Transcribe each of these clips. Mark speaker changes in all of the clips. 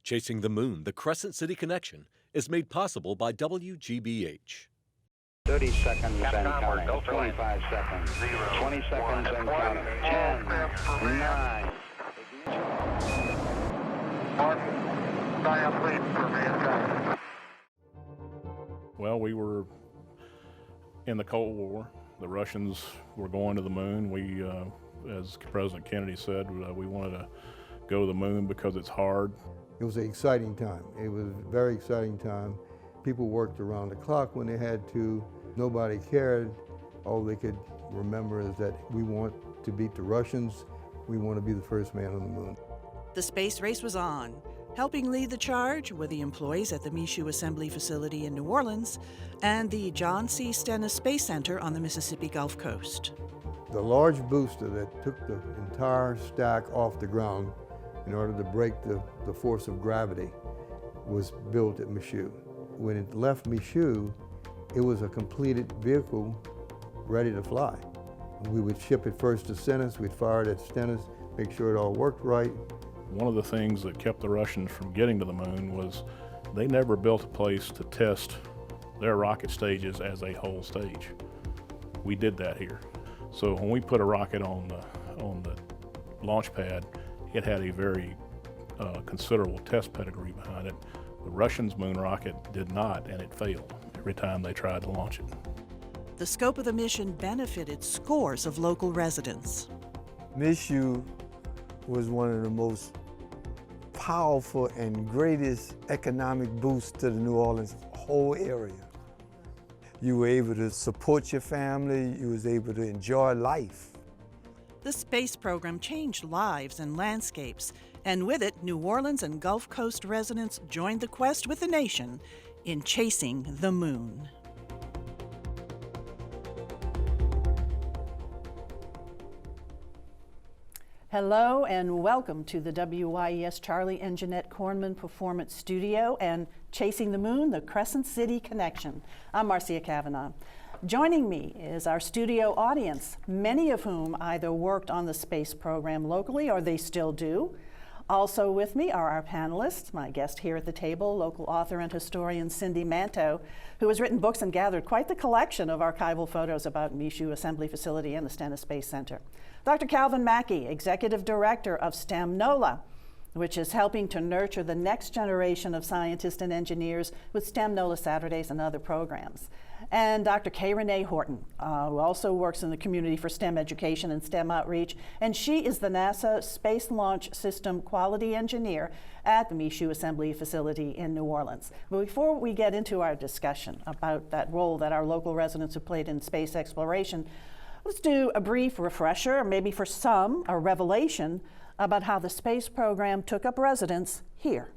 Speaker 1: Chasing the Moon, the Crescent City Connection, is made possible by WGBH.
Speaker 2: 30 seconds and counting. 25 seconds. 20 seconds and counting. 10, 9.
Speaker 3: Well, we were in the Cold War. The Russians were going to the moon. We, as President Kennedy said, we wanted to go to the moon because it's hard.
Speaker 4: It was an exciting time. It was a very exciting time. People worked around the clock when they had to. Nobody cared. All they could remember is that we want to beat the Russians. We want to be the first man on the moon.
Speaker 5: The space race was on. Helping lead the charge were the employees at the Michoud Assembly Facility in New Orleans and the John C. Stennis Space Center on the Mississippi Gulf Coast.
Speaker 4: The large booster that took the entire stack off the ground in order to break the force of gravity was built at Michoud. When it left Michoud, it was a completed vehicle ready to fly. We would ship it first to Stennis, we'd fire it at Stennis, make sure it all worked right.
Speaker 3: One of the things that kept the Russians from getting to the moon was they never built a place to test their rocket stages as a whole stage. We did that here. So when we put a rocket on the launch pad, it had a very considerable test pedigree behind it. The Russians' moon rocket did not, and it failed every time they tried to launch it.
Speaker 5: The scope of the mission benefited scores of local residents.
Speaker 6: Michoud was one of the most powerful and greatest economic boosts to the New Orleans whole area. You were able to support your family, you was able to enjoy life.
Speaker 5: The space program changed lives and landscapes, and with it, New Orleans and Gulf Coast residents joined the quest with the nation in chasing the moon. Hello and welcome to the WYES Charlie and Jeanette Kornman Performance Studio and Chasing the Moon, the Crescent City Connection. I'm Marcia Kavanaugh. Joining me is our studio audience, many of whom either worked on the space program locally or they still do. Also with me are our panelists, my guest here at the table, local author and historian Cindy Manto, who has written books and gathered quite the collection of archival photos about Michoud Assembly Facility and the Stennis Space Center. Dr. Mackie, Executive Director of STEM NOLA, which is helping to nurture the next generation of scientists and engineers with STEM NOLA Saturdays and other programs. And Dr. Renee Horton, who also works in the community for STEM education and STEM outreach, and she is the NASA Space Launch System Quality Engineer at the Michoud Assembly Facility in New Orleans. But before we get into our discussion about that role that our local residents have played in space exploration, let's do a brief refresher, or maybe for some, a revelation about how the space program took up residence here.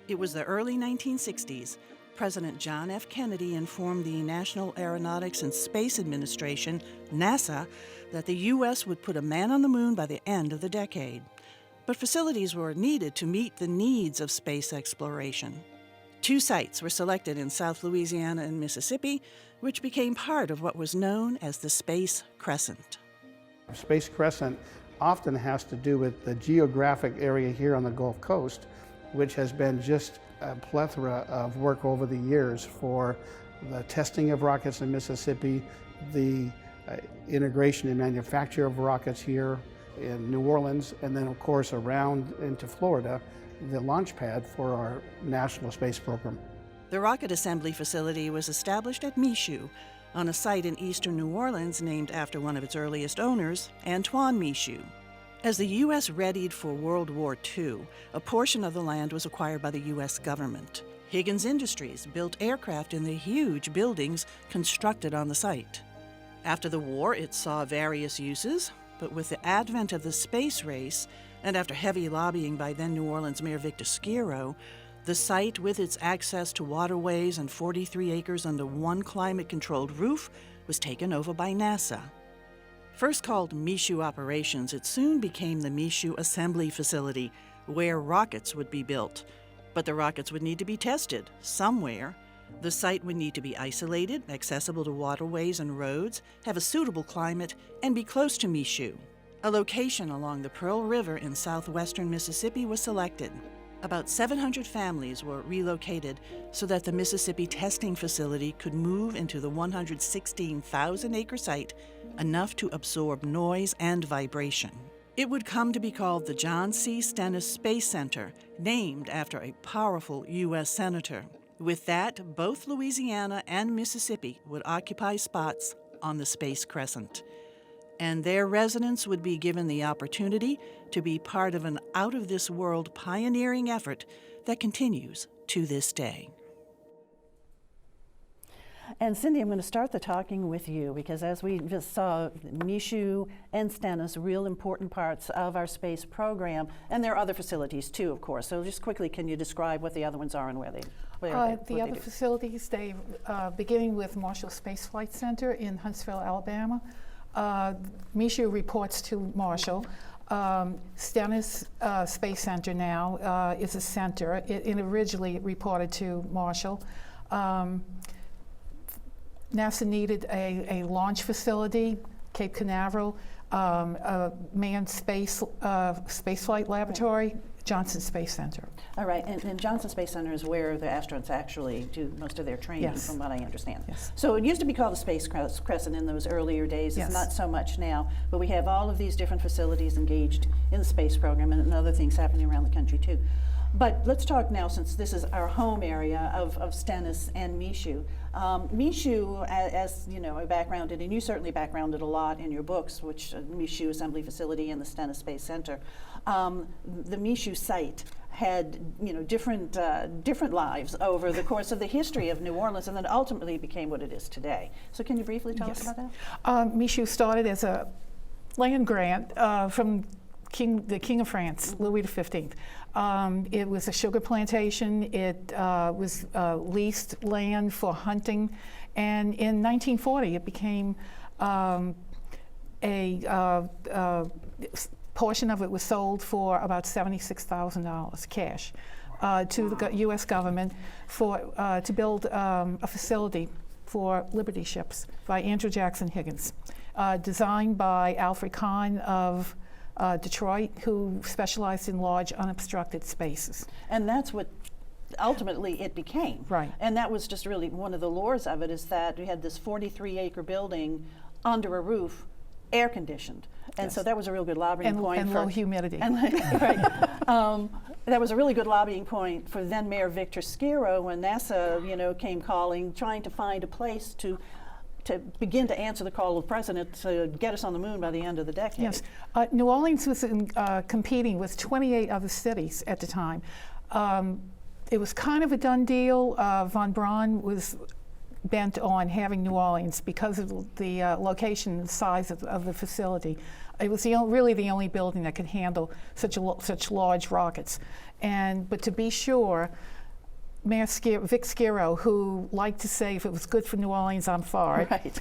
Speaker 5: It was the early 1960s. President John F. Kennedy informed the National Aeronautics and Space Administration, NASA, that the U.S. would put a man on the moon by the end of the decade. But facilities were needed to meet the needs of space exploration. 2 sites were selected in South Louisiana and Mississippi, which became part of what was known as the Space Crescent.
Speaker 7: Space Crescent often has to do with the geographic area here on the Gulf Coast, which has been just a plethora of work over the years for the testing of rockets in Mississippi, the integration and manufacture of rockets here in New Orleans, and then of course around into Florida, the launch pad for our national space program.
Speaker 5: The Rocket Assembly Facility was established at Michoud, on a site in eastern New Orleans named after one of its earliest owners, Antoine Michoud. As the U.S. readied for World War II, a portion of the land was acquired by the U.S. government. Higgins Industries built aircraft in the huge buildings constructed on the site. After the war, it saw various uses, but with the advent of the space race, and after heavy lobbying by then New Orleans Mayor Victor Skiro, the site, with its access to waterways and 43 acres under one climate-controlled roof, was taken over by NASA. First called Michoud Operations, it soon became the Michoud Assembly Facility, where rockets would be built. But the rockets would need to be tested somewhere. The site would need to be isolated, accessible to waterways and roads, have a suitable climate, and be close to Michoud. A location along the Pearl River in southwestern Mississippi was selected. About 700 families were relocated so that the Mississippi testing facility could move into the 116,000-acre site, enough to absorb noise and vibration. It would come to be called the John C. Stennis Space Center, named after a powerful U.S. senator. With that, both Louisiana and Mississippi would occupy spots on the Space Crescent, and their residents would be given the opportunity to be part of an out-of-this-world pioneering effort that continues to this day. And Cindy, I'm going to start the talking with you because as we just saw, Michoud and Stennis, real important parts of our space program, and there are other facilities too, of course. So just quickly, can you describe what the other ones are and where they
Speaker 8: the other facilities, beginning with Marshall Space Flight Center in Huntsville, Alabama. Michoud reports to Marshall. Stennis Space Center now is a center. It originally reported to Marshall. NASA needed a launch facility, Cape Canaveral, a manned spaceflight laboratory, Johnson Space Center.
Speaker 5: All right, and Johnson Space Center is where the astronauts actually do most of their training,
Speaker 8: Yes.
Speaker 5: from what I understand.
Speaker 8: Yes.
Speaker 5: So it used to be called the Space Crescent in those earlier days.
Speaker 8: Yes.
Speaker 5: It's not so much now, but we have all of these different facilities engaged in the space program and other things happening around the country too. But let's talk now, since this is our home area of Stennis and Michoud. Michoud, as you know, I backgrounded, and you certainly backgrounded a lot in your books, which Michoud Assembly Facility and the Stennis Space Center. The Michoud site had, you know, different lives over the course of the history of New Orleans, and then ultimately became what it is today. So can you briefly tell us about that?
Speaker 8: Michoud started as a land grant from the King of France, Louis XV. It was a sugar plantation. It was leased land for hunting, and in 1940 it became portion of it was sold for about $76,000 cash to the U.S. government to build a facility for Liberty ships by Andrew Jackson Higgins, designed by Alfred Kahn of Detroit, who specialized in large unobstructed spaces.
Speaker 5: And that's what ultimately it became.
Speaker 8: Right.
Speaker 5: And that was just really one of the lures of it, is that we had this 43-acre building under a roof, air conditioned. And
Speaker 8: Yes.
Speaker 5: so that was a real good lobbying point.
Speaker 8: And
Speaker 5: for
Speaker 8: low humidity.
Speaker 5: Right. That was a really good lobbying point for then Mayor Victor Skiro when NASA, you know, came calling, trying to find a place to begin to answer the call of the president to get us on the moon by the end of the decade.
Speaker 8: Yes. New Orleans was competing with 28 other cities at the time. It was kind of a done deal. Von Braun was bent on having New Orleans because of the location and size of the facility. It was really the only building that could handle such large rockets. But to be sure, Mayor Vic Skiro, who liked to say, if it was good for New Orleans, I'm for it,
Speaker 5: Right.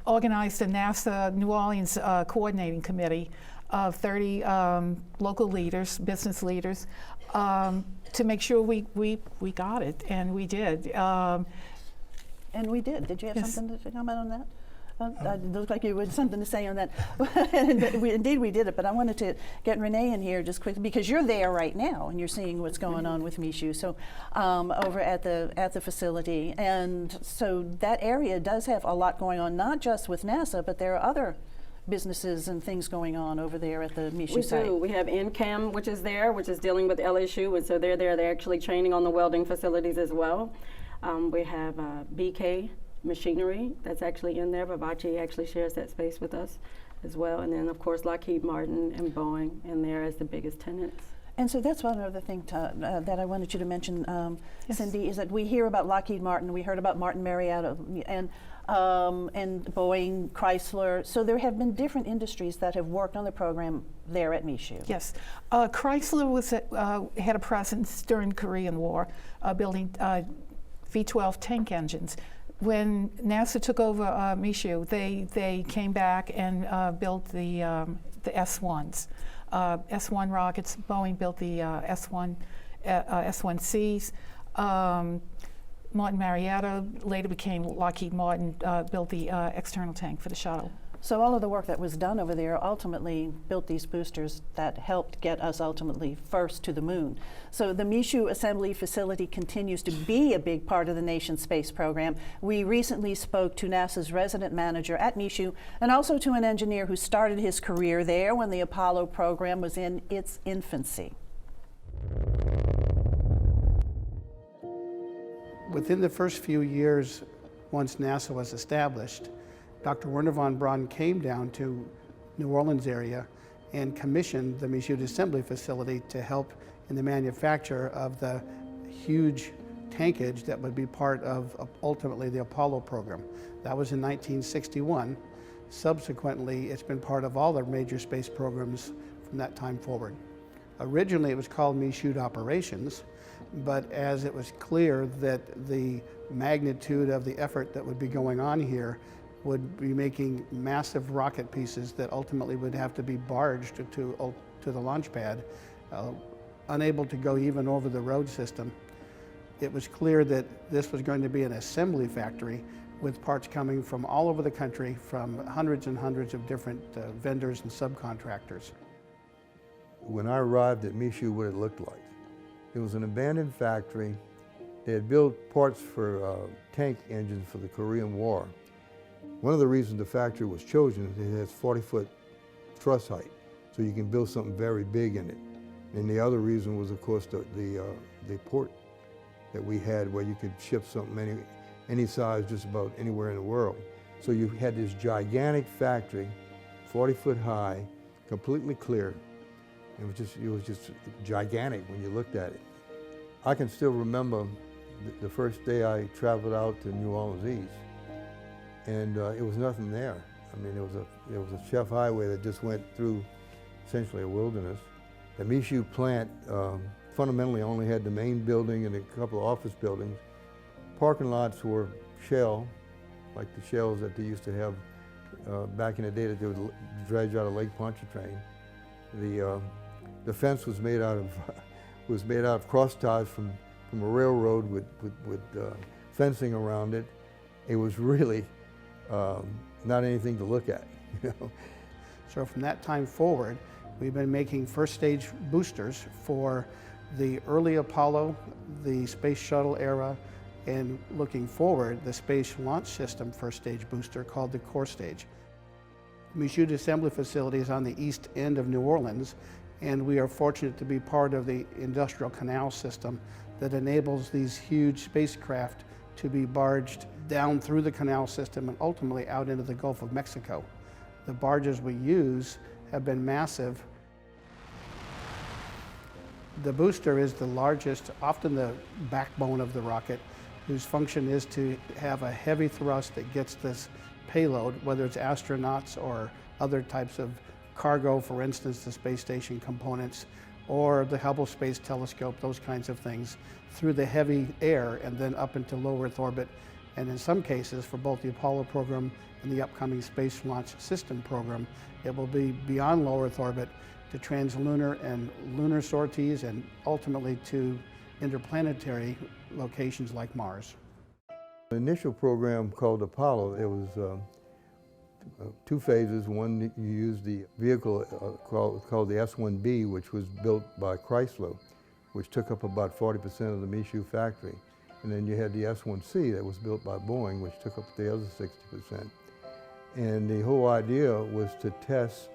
Speaker 8: organized a NASA New Orleans coordinating committee of 30 local leaders, business leaders, to make sure we got it, and we did.
Speaker 5: And we did. Did you have
Speaker 8: Yes.
Speaker 5: something to comment on that? It looked like you had something to say on that. Indeed, we did it, but I wanted to get Renee in here just quickly, because you're there right now and you're seeing what's going on with Michoud, so over at the facility. And so that area does have a lot going on, not just with NASA, but there are other businesses and things going on over there at the Michoud site.
Speaker 9: We do. We have NCAM, which is there, which is dealing with LSU, and so they're there. They're actually training on the welding facilities as well. We have BK Machinery that's actually in there. Vivace actually shares that space with us as well. And then, of course, Lockheed Martin and Boeing in there as the biggest tenants.
Speaker 5: And so that's one other thing that I wanted you to mention,
Speaker 8: Yes.
Speaker 5: Cindy, is that we hear about Lockheed Martin, we heard about Martin Marietta, and Boeing, Chrysler. So there have been different industries that have worked on the program there at Michoud.
Speaker 8: Yes. Chrysler had a presence during the Korean War, building V-12 tank engines. When NASA took over Michoud, they came back and built the S-1s. S-1 rockets. Boeing built the S-1Cs. Martin Marietta later became Lockheed Martin, built the external tank for the shuttle.
Speaker 5: So all of the work that was done over there ultimately built these boosters that helped get us ultimately first to the moon. So the Michoud Assembly Facility continues to be a big part of the nation's space program. We recently spoke to NASA's resident manager at Michoud and also to an engineer who started his career there when the Apollo program was in its infancy.
Speaker 7: Within the first few years, once NASA was established, Dr. Wernher von Braun came down to New Orleans area and commissioned the Michoud Assembly Facility to help in the manufacture of the huge tankage that would be part of ultimately the Apollo program. That was in 1961. Subsequently, it's been part of all the major space programs from that time forward. Originally, it was called Michoud Operations, but as it was clear that the magnitude of the effort that would be going on here would be making massive rocket pieces that ultimately would have to be barged to the launch pad, unable to go even over the road system. It was clear that this was going to be an assembly factory with parts coming from all over the country from hundreds and hundreds of different vendors and subcontractors.
Speaker 4: When I arrived at Michoud, what it looked like. It was an abandoned factory. They had built parts for tank engines for the Korean War. One of the reasons the factory was chosen is it has 40-foot truss height, so you can build something very big in it. And the other reason was, of course, the port that we had where you could ship something any size just about anywhere in the world. So you had this gigantic factory, 40-foot high, completely clear. It was just gigantic when you looked at it. I can still remember the first day I traveled out to New Orleans East, and it was nothing there. I mean, it was a chef highway that just went through essentially a wilderness. The Michoud plant fundamentally only had the main building and a couple of office buildings. Parking lots were shell, like the shells that they used to have back in the day that they would dredge out of Lake Pontchartrain. The fence was made out of cross ties from a railroad with fencing around it. It was really not anything to look at, you know.
Speaker 7: So from that time forward, we've been making first stage boosters for the early Apollo, the space shuttle era, and looking forward, the Space Launch System first stage booster called the core stage. Michoud Assembly Facility is on the east end of New Orleans, and we are fortunate to be part of the industrial canal system that enables these huge spacecraft to be barged down through the canal system and ultimately out into the Gulf of Mexico. The barges we use have been massive. The booster is the largest, often the backbone of the rocket, whose function is to have a heavy thrust that gets this payload, whether it's astronauts or other types of cargo, for instance, the space station components, or the Hubble Space Telescope, those kinds of things, through the heavy air and then up into low Earth orbit. And in some cases, for both the Apollo program and the upcoming Space Launch System program, it will be beyond low Earth orbit to translunar and lunar sorties and ultimately to interplanetary locations like Mars.
Speaker 4: The initial program called Apollo, it was two phases. One, you used the vehicle called the S-1B, which was built by Chrysler, which took up about 40% of the Michoud factory. And then you had the S-1C that was built by Boeing, which took up the other 60%. And the whole idea was to test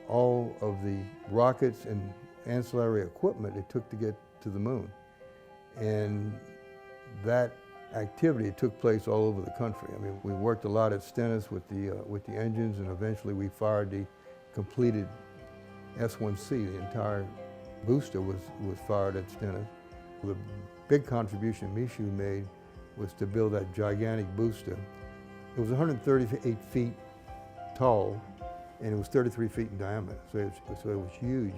Speaker 4: all of the rockets and ancillary equipment it took to get to the moon. And that activity took place all over the country. I mean, we worked a lot at Stennis with the engines, and eventually we fired the completed S-1C. The entire booster was fired at Stennis. The big contribution Michoud made was to build that gigantic booster. It was 138 feet tall, and it was 33 feet in diameter, so it was huge.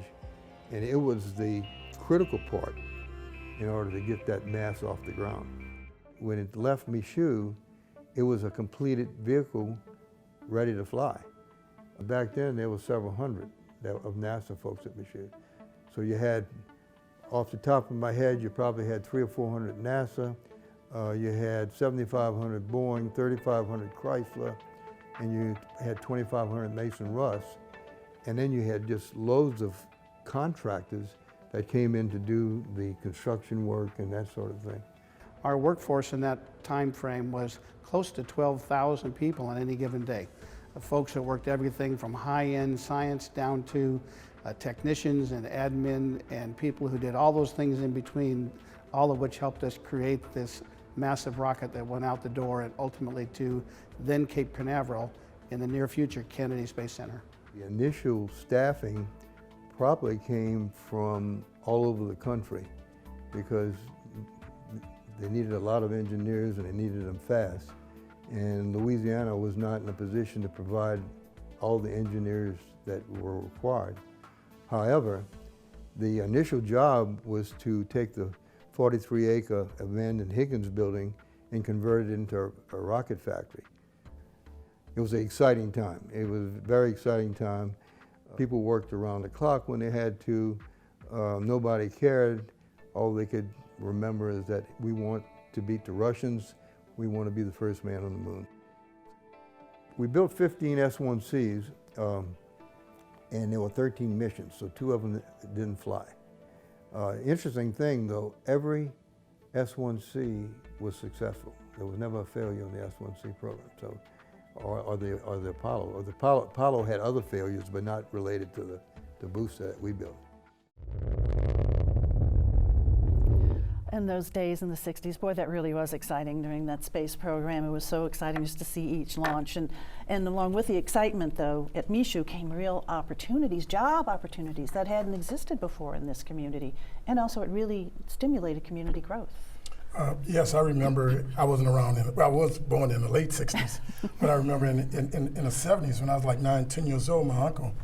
Speaker 4: And it was the critical part in order to get that mass off the ground. When it left Michoud, it was a completed vehicle ready to fly. Back then, there were several hundred of NASA folks at Michoud. So you had, off the top of my head, you probably had 300 or 400 NASA. You had 7,500 Boeing, 3,500 Chrysler, and you had 2,500 Mason Russ, and then you had just loads of contractors that came in to do the construction work and that sort of thing.
Speaker 7: Our workforce in that time frame was close to 12,000 people on any given day. Folks that worked everything from high-end science down to technicians and admin and people who did all those things in between, all of which helped us create this massive rocket that went out the door and ultimately to then Cape Canaveral, in the near future, Kennedy Space Center.
Speaker 4: The initial staffing probably came from all over the country because they needed a lot of engineers and they needed them fast. And Louisiana was not in a position to provide all the engineers that were required. However, the initial job was to take the 43-acre abandoned Higgins building and convert it into a rocket factory. It was an exciting time. It was a very exciting time. People worked around the clock when they had to. Nobody cared. All they could remember is that we want to beat the Russians. We want to be the first man on the moon. We built 15 S-1Cs, and there were 13 missions, so 2 of them didn't fly. Interesting thing though, every S-1C was successful. There was never a failure in the S-1C program. So, or the Apollo. Or the Apollo had other failures, but not related to the booster that we built.
Speaker 5: In those days in the 60s, boy, that really was exciting during that space program. It was so exciting just to see each launch. And along with the excitement, though, at Michoud came real opportunities, job opportunities that hadn't existed before in this community. And also it really stimulated community growth.
Speaker 10: Yes, I remember, I wasn't around, I was born in the late 60s, but I remember in the 70s when I was like 9, 10 years old, my uncle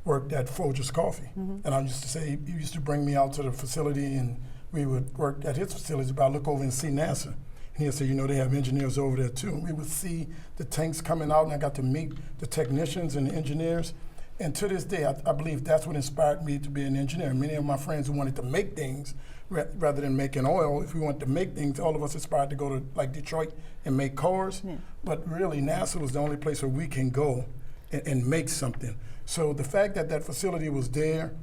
Speaker 10: worked at Folgers Coffee. And I used to say, he used to bring me out to the facility and we would work at his facility, but I look over and see NASA. And he'd say, you know, they have engineers over there too. And we would see the tanks coming out and I got to meet the technicians and the engineers. And to this day, I believe that's what inspired me to be an engineer. Many of my friends who wanted to make things rather than making oil, if we wanted to make things, all of us aspired to go to like Detroit and make cars. Yeah. But really, NASA was the only place where we can go and make something. So the fact that that facility was there,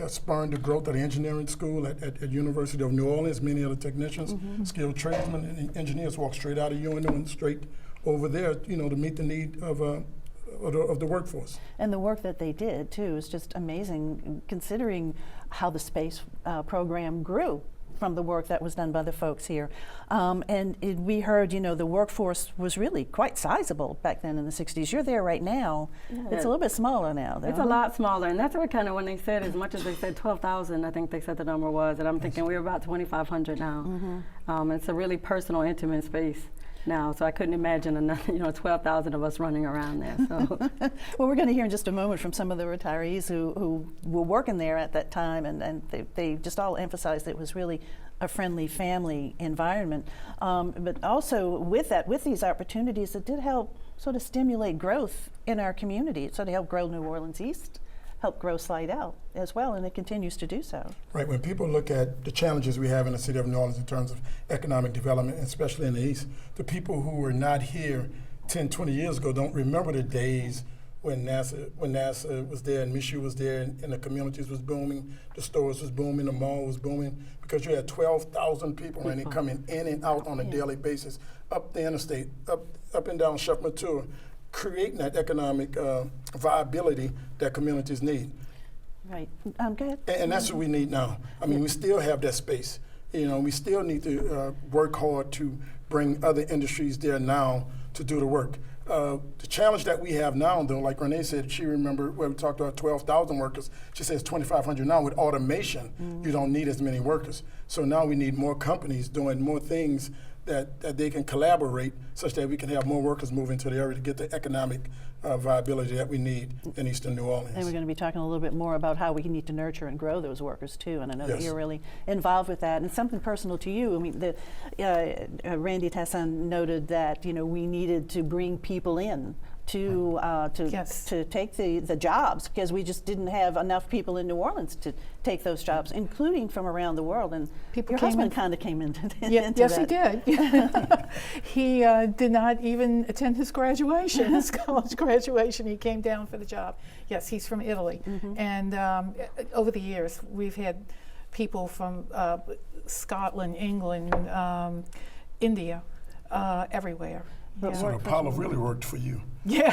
Speaker 10: spurred the growth of the engineering school at University of New Orleans. Many of the technicians, skilled tradesmen, and engineers walked straight out of UNO and straight over there, you know, to meet the need of the workforce. And the work that they did too is just amazing, considering how the space program grew from the work that was done by the folks here. We heard, you know, the workforce was really quite sizable back then in the 60s. You're there right now. Yeah. It's a little bit smaller now, though.
Speaker 9: It's a lot smaller, and that's what kind of, when they said, as much as they said 12,000, I think they said the number was, and I'm thinking we're about 2,500 now. It's a really personal, intimate space now, so I couldn't imagine another, you know, 12,000 of us running around there. So.
Speaker 5: Well, we're going to hear in just a moment from some of the retirees who were working there at that time, and they just all emphasized that it was really a friendly family environment. But also with that, with these opportunities, it did help sort of stimulate growth in our community. It sort of helped grow New Orleans East, helped grow Slidell as well, and it continues to do so.
Speaker 10: Right, when people look at the challenges we have in the city of New Orleans in terms of economic development, especially in the East, the people who were not here 10, 20 years ago don't remember the days when NASA was there and Michoud was there and the communities was booming, the stores was booming, the mall was booming, because you had 12,000 people and they coming in and out on a daily basis, up the interstate, up and down Chef Mature, creating that economic viability that communities need.
Speaker 5: Right, go ahead.
Speaker 10: And that's what we need now. I mean, we still have that space. You know, we still need to work hard to bring other industries there now to do the work. The challenge that we have now, though, like Renee said, she remembered when we talked about 12,000 workers, she says 2,500 now. With automation, you don't need as many workers. So now we need more companies doing more things that they can collaborate such that we can have more workers move into the area to get the economic viability that we need in Eastern New Orleans.
Speaker 5: And we're going to be talking a little bit more about how we need to nurture and grow those workers too, and I know that you're really involved with that. And something personal to you, I mean, Randy Tassan noted that, you know, we needed to bring people in to take the jobs, because we just didn't have enough people in New Orleans to take those jobs, including from around the world. And your husband kind of came into
Speaker 8: Yes,
Speaker 5: that.
Speaker 8: he did. He did not even attend his graduation, his college graduation. He came down for the job. Yes, he's from Italy. And over the years, we've had people from Scotland, England, India, everywhere.
Speaker 10: So Apollo really worked for you.
Speaker 8: Yeah.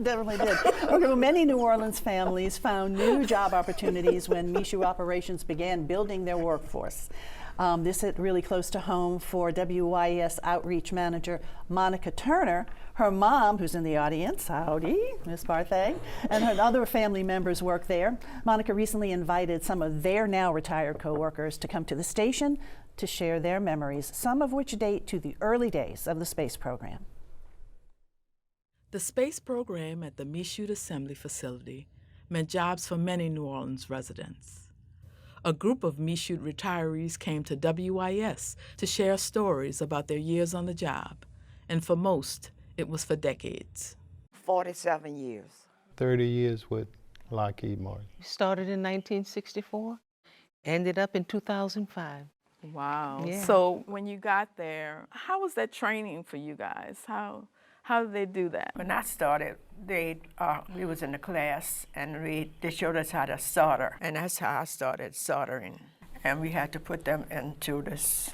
Speaker 5: Definitely did. Okay, well, many New Orleans families found new job opportunities when Michoud Operations began building their workforce. This hit really close to home for WYES Outreach Manager Monica Turner. Her mom, who's in the audience, howdy, Miss Barthay, and her other family members work there. Monica recently invited some of their now retired coworkers to come to the station to share their memories, some of which date to the early days of the space program.
Speaker 11: The space program at the Michoud Assembly Facility meant jobs for many New Orleans residents. A group of Michoud retirees came to WYS to share stories about their years on the job, and for most, it was for decades.
Speaker 12: 47 years.
Speaker 13: 30 years with Lockheed Martin.
Speaker 12: Started in 1964, ended up in 2005.
Speaker 11: Wow.
Speaker 12: Yeah.
Speaker 11: So when you got there, how was that training for you guys? How did they do that?
Speaker 14: When I started, we was in the class, and they showed us how to solder, and that's how I started soldering. And we had to put them into this,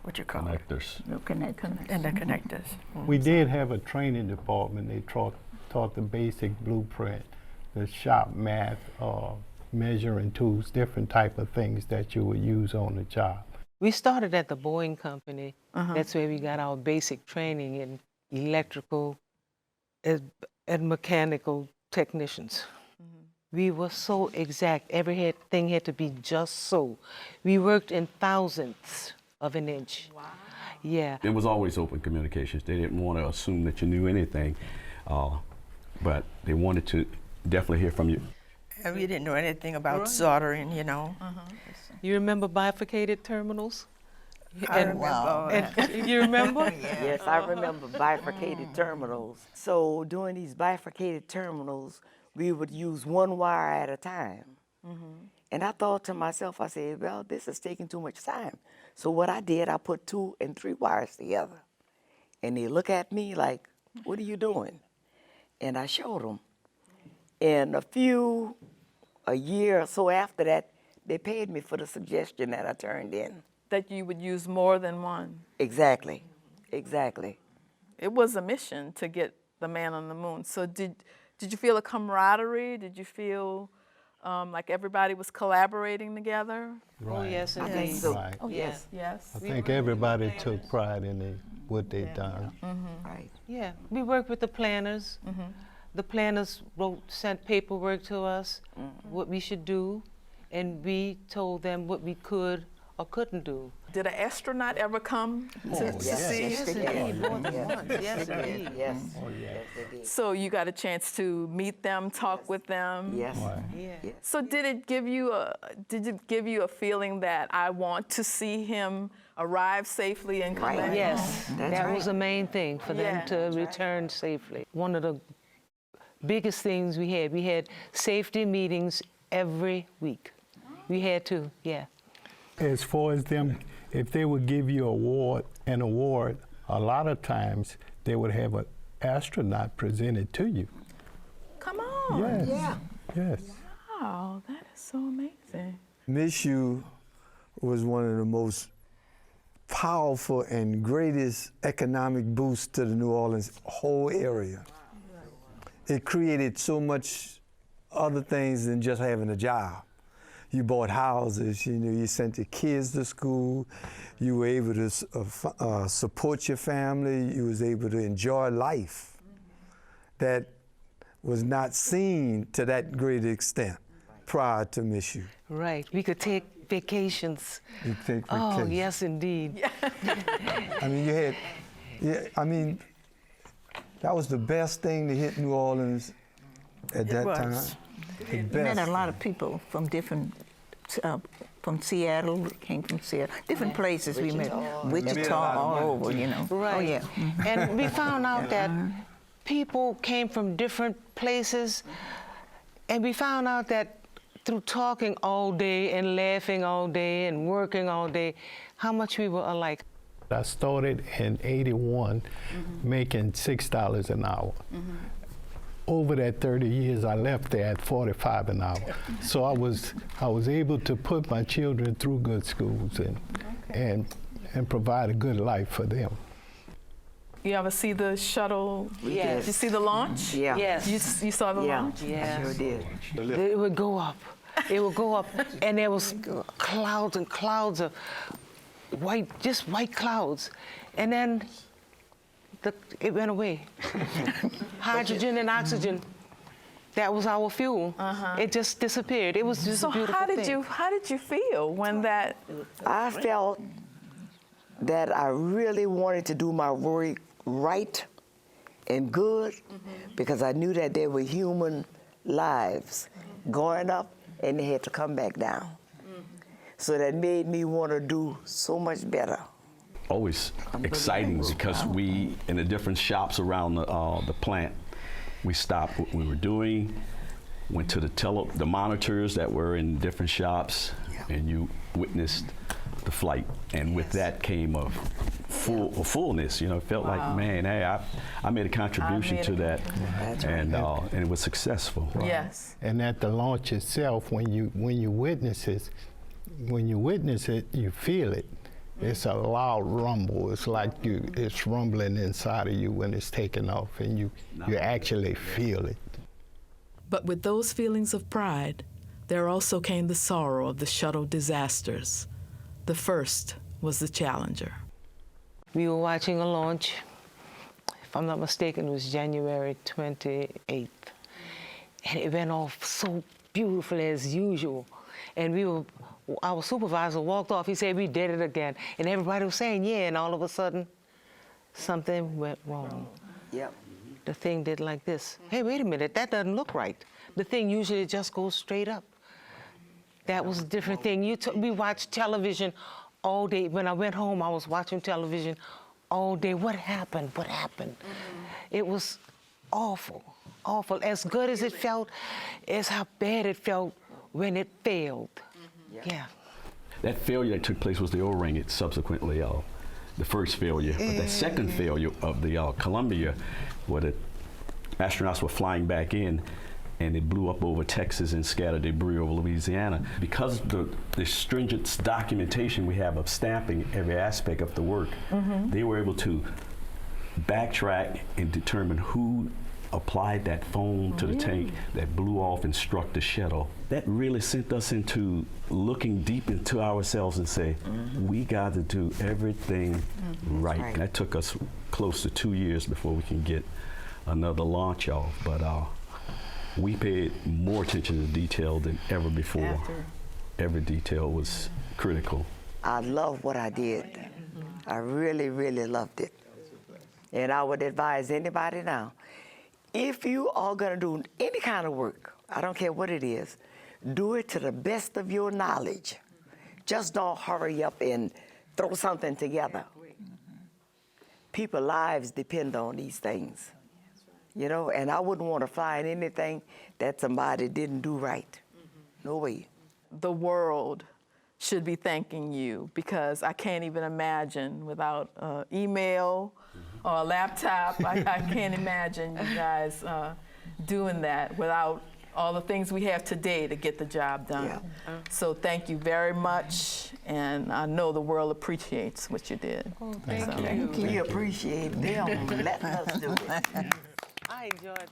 Speaker 14: what you call
Speaker 13: Connectors.
Speaker 14: In the connectors.
Speaker 13: We did have a training department. They taught the basic blueprint, the shop math, measuring tools, different type of things that you would use on the job.
Speaker 12: We started at the Boeing Company. That's where we got our basic training in electrical and mechanical technicians. We were so exact. Everything had to be just so. We worked in thousandths of an inch. Wow. Yeah.
Speaker 15: It was always open communications. They didn't want to assume that you knew anything, but they wanted to definitely hear from you.
Speaker 14: And we didn't know anything about soldering, you know.
Speaker 12: You remember bifurcated terminals?
Speaker 14: I remember.
Speaker 12: You remember?
Speaker 16: Yes, I remember bifurcated terminals. So during these bifurcated terminals, we would use one wire at a time. And I thought to myself, I said, well, this is taking too much time. So what I did, I put 2 and 3 wires together. And they look at me like, what are you doing? And I showed them. And a year or so after that, they paid me for the suggestion that I turned in.
Speaker 11: That you would use more than one.
Speaker 16: Exactly, exactly.
Speaker 11: It was a mission to get the man on the moon. So did you feel a camaraderie? Did you feel like everybody was collaborating together?
Speaker 13: Right.
Speaker 12: Oh, yes,
Speaker 16: I
Speaker 12: indeed.
Speaker 16: think so.
Speaker 13: Right.
Speaker 11: Oh, yes. Yes.
Speaker 13: I think everybody took pride in what they'd done.
Speaker 16: Right.
Speaker 12: Yeah, we worked with the planners. The planners sent paperwork to us, what we should do, and we told them what we could or couldn't do.
Speaker 11: Did an astronaut ever come to see?
Speaker 16: Yes, they did.
Speaker 12: More than once. Yes, indeed.
Speaker 16: Yes. Yes, they did.
Speaker 11: So you got a chance to meet them, talk with them.
Speaker 16: Yes.
Speaker 12: Yeah.
Speaker 16: Yes.
Speaker 11: So did it give you a feeling that I want to see him arrive safely and come back?
Speaker 12: Yes, that was the main thing for them to return safely. One of the biggest things we had safety meetings every week. We had to,
Speaker 13: As far as them, if they would give you an award, a lot of times they would have an astronaut presented to you.
Speaker 11: Come on.
Speaker 13: Yes.
Speaker 16: Yeah.
Speaker 13: Yes.
Speaker 11: Wow, that is so amazing.
Speaker 6: Michoud was one of the most powerful and greatest economic boosts to the New Orleans whole area. It created so much other things than just having a job. You bought houses, you sent your kids to school, you were able to support your family, you was able to enjoy life that was not seen to that great extent prior to Michoud.
Speaker 12: Right, we could take vacations.
Speaker 6: You take
Speaker 12: Oh,
Speaker 6: vacations.
Speaker 12: yes, indeed.
Speaker 6: I mean, that was the best thing to hit New Orleans at that time.
Speaker 17: It met a lot of people from different, from Seattle, came from Seattle, different places Wichita, all over, you know.
Speaker 12: Right.
Speaker 17: Oh, yeah.
Speaker 12: And we found out that people came from different places, and we found out that through talking all day and laughing all day and working all day, how much we were alike.
Speaker 13: I started in '81 making $6 an hour. Over that 30 years, I left there at 45 an hour. So I was able to put my children through good schools and provide a good life for them.
Speaker 11: You ever see the shuttle?
Speaker 16: Yes.
Speaker 11: Did you see the launch?
Speaker 16: Yeah.
Speaker 12: Yes.
Speaker 11: You saw the launch?
Speaker 12: Yes.
Speaker 16: I sure did.
Speaker 12: It would go up. It would go up, and there was clouds and clouds of just white clouds. And then it went away. Hydrogen and oxygen, that was our fuel. It just disappeared. It was just a beautiful thing.
Speaker 11: How did you feel when that?
Speaker 16: I felt that I really wanted to do my work right and good because I knew that there were human lives going up and they had to come back down. So that made me want to do so much better.
Speaker 15: Always exciting because we, in the different shops around the plant, we stopped what we were doing, went to the monitors that were in different shops, and you witnessed the flight. And with that came a fullness, you know, it felt like, man, hey, I made a contribution to that, and it was successful.
Speaker 11: Yes.
Speaker 13: And at the launch itself, when you witness it, you feel it. It's a loud rumble. It's like it's rumbling inside of you when it's taking off, and you actually feel it.
Speaker 11: But with those feelings of pride, there also came the sorrow of the shuttle disasters. The first was the Challenger.
Speaker 12: We were watching a launch. If I'm not mistaken, it was January 28th. And it went off so beautifully as usual. And our supervisor walked off. He said, we did it again. And everybody was saying, yeah, and all of a sudden, something went wrong.
Speaker 16: Yep.
Speaker 12: The thing did like this. Hey, wait a minute, that doesn't look right. The thing usually just goes straight up. That was a different thing. We watched television all day. When I went home, I was watching television all day. What happened? What happened? It was awful, awful. As good as it felt, is how bad it felt when it failed. Yeah.
Speaker 15: That failure that took place was the O-ring. It subsequently, the first failure. But that second failure of the Columbia, where the astronauts were flying back in, and it blew up over Texas and scattered debris over Louisiana. Because of the stringent documentation we have of stamping every aspect of the work, they were able to backtrack and determine who applied that foam to the tank that blew off and struck the shuttle. That really sent us into looking deep into ourselves and say, we got to do everything right. That took us close to 2 years before we can get another launch off. But we paid more attention to detail than ever before. Every detail was critical.
Speaker 16: I love what I did. I really, really loved it. And I would advise anybody now, if you are going to do any kind of work, I don't care what it is, do it to the best of your knowledge. Just don't hurry up and throw something together. People's lives depend on these things. You know, and I wouldn't want to fly in anything that somebody didn't do right. No way.
Speaker 11: The world should be thanking you, because I can't even imagine without email or a laptop. I can't imagine you guys doing that without all the things we have today to get the job done. So thank you very much, and I know the world appreciates what you did.
Speaker 16: Oh, thank you. We appreciate them letting us do it.
Speaker 12: I enjoyed this.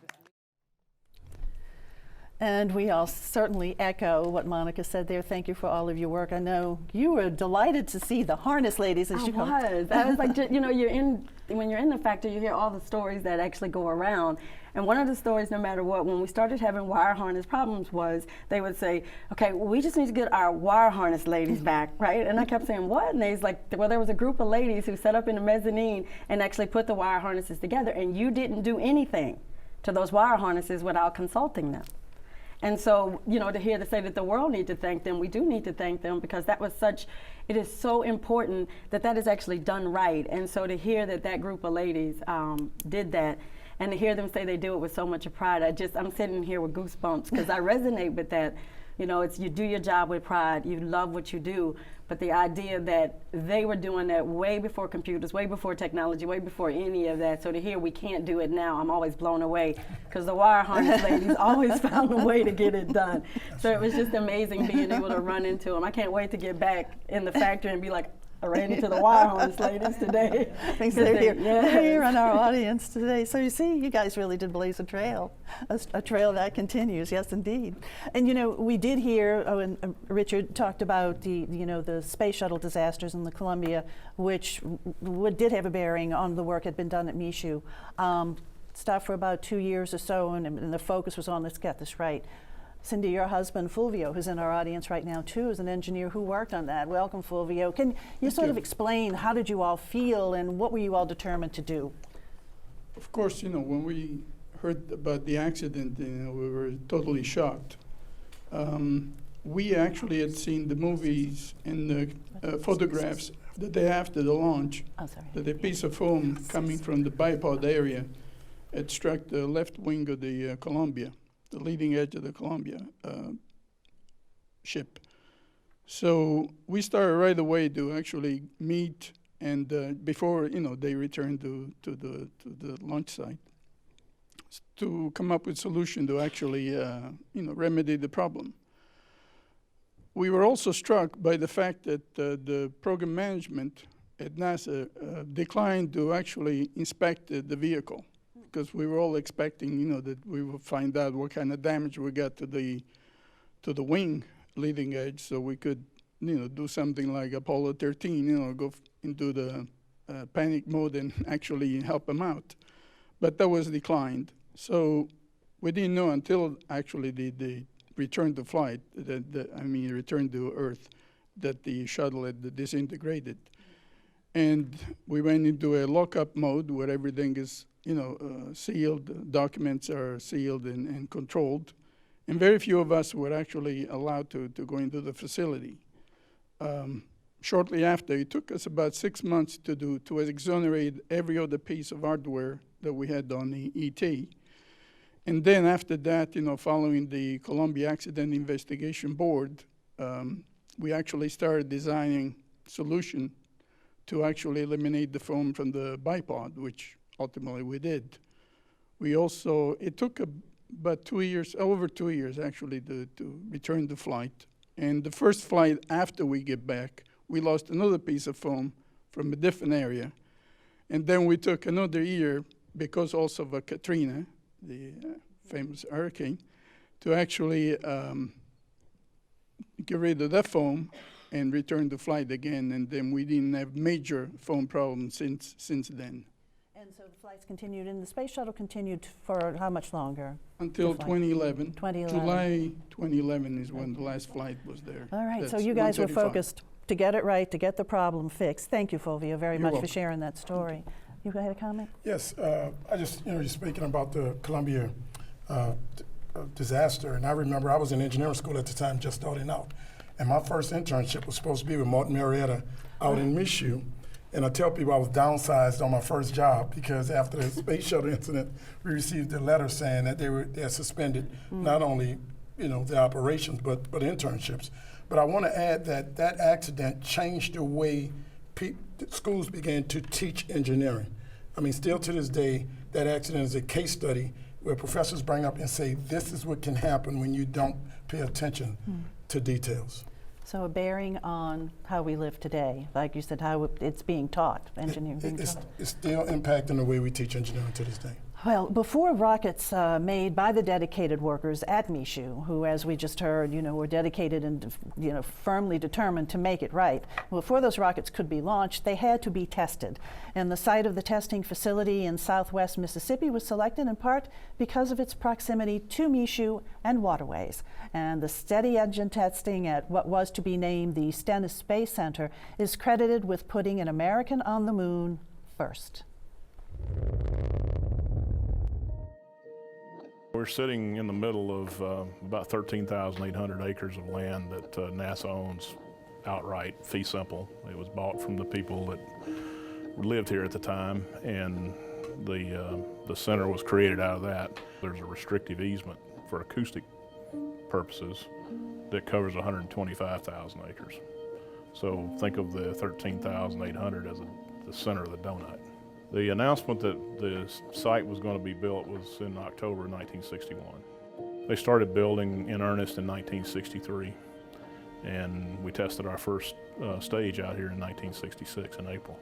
Speaker 5: And we all certainly echo what Monica said there. Thank you for all of your work. I know you were delighted to see the harness ladies as you come.
Speaker 9: I was like, you know, when you're in the factory, you hear all the stories that actually go around. And one of the stories, no matter what, when we started having wire harness problems, was they would say, okay, well, we just need to get our wire harness ladies back, right? And I kept saying, what? And they's like, well, there was a group of ladies who set up in the mezzanine and actually put the wire harnesses together, and you didn't do anything to those wire harnesses without consulting them. And so, you know, to hear to say that the world need to thank them, we do need to thank them, because that was it is so important that that is actually done right. And so to hear that that group of ladies did that, And to hear them say they do it with so much pride, I'm sitting here with goosebumps because I resonate with that. You know, it's you do your job with pride, you love what you do, but the idea that they were doing that way before computers, way before technology, way before any of that, so to hear we can't do it now, I'm always blown away, because the wire harness ladies always found a way to get it done. So it was just amazing being able to run into them. I can't wait to get back in the factory and be like, I ran into the wire harness ladies today.
Speaker 5: Thanks, they're here. They're here in our audience today. So you see, you guys really did blaze a trail, a trail that continues. Yes, indeed. And you know, we did hear, and Richard talked about the space shuttle disasters in the Columbia, which did have a bearing on the work that had been done at Michoud. Stopped for about 2 years or so, and the focus was on, let's get this right. Cindy, your husband, Fulvio, who's in our audience right now, too, is an engineer who worked on that. Welcome, Fulvio. Can you sort of explain how did you all feel and what were you all determined to do?
Speaker 18: Of course, you know, when we heard about the accident, you know, we were totally shocked. We actually had seen the movies and the photographs the day after the launch, that a piece of foam coming from the bipod area had struck the left wing of the Columbia, the leading edge of the Columbia ship. So we started right away to actually meet, and before they returned to the launch site, to come up with a solution to actually remedy the problem. We were also struck by the fact that the program management at NASA declined to actually inspect the vehicle, because we were all expecting, that we would find out what kind of damage we got to the wing leading edge, so we could, do something like Apollo 13, go into the panic mode and actually help them out. But that was declined. So we didn't know until actually the return to flight, return to Earth, that the shuttle had disintegrated. And we went into a lockup mode where everything is sealed, documents are sealed and controlled. And very few of us were actually allowed to go into the facility. Shortly after, it took us about 6 months to exonerate every other piece of hardware that we had on the ET. And then after that, following the Columbia Accident Investigation Board, we actually started designing solution to actually eliminate the foam from the bipod, which ultimately we did. It took about 2 years, over 2 years actually, to return to flight. And the first flight after we get back, we lost another piece of foam from a different area. And then we took another year, because also of Katrina, the famous hurricane, to actually get rid of that foam and return to flight again. And then we didn't have major foam problems since then.
Speaker 5: And so the flights continued, and the space shuttle continued for how much longer?
Speaker 18: Until 2011. July 2011 is when the last flight was there.
Speaker 5: All right,
Speaker 18: That's
Speaker 5: so you guys were
Speaker 18: 135.
Speaker 5: focused to get it right, to get the problem fixed. Thank you, Fulvio, very
Speaker 10: You're
Speaker 5: much
Speaker 10: welcome.
Speaker 5: for sharing that story. You had a comment?
Speaker 10: Yes, I just, you're speaking about the Columbia disaster, and I remember I was in engineering school at the time, just starting out, and my first internship was supposed to be with Martin Marietta out in Michoud, and I tell people I was downsized on my first job because after the space shuttle incident, we received a letter saying that they had suspended not only the operations but internships. But I want to add that that accident changed the way schools began to teach engineering. I mean, still to this day, that accident is a case study where professors bring up and say, this is what can happen when you don't pay attention to details.
Speaker 5: So a bearing on how we live today, like you said, how it's being taught, engineering being taught.
Speaker 10: It's still impacting the way we teach engineering to this day.
Speaker 5: Well, before rockets made by the dedicated workers at Michoud, who, as we just heard, were dedicated and firmly determined to make it right. Before those rockets could be launched, they had to be tested. And the site of the testing facility in southwest Mississippi was selected in part because of its proximity to Michoud and waterways. And the steady engine testing at what was to be named the Stennis Space Center is credited with putting an American on the moon first.
Speaker 3: We're sitting in the middle of about 13,800 acres of land that NASA owns outright, fee simple. It was bought from the people that lived here at the time, and The center was created out of that. There's a restrictive easement for acoustic purposes that covers 125,000 acres. So think of the 13,800 as the center of the donut. The announcement that the site was going to be built was in October 1961. They started building in earnest in 1963, and we tested our first stage out here in 1966 in April.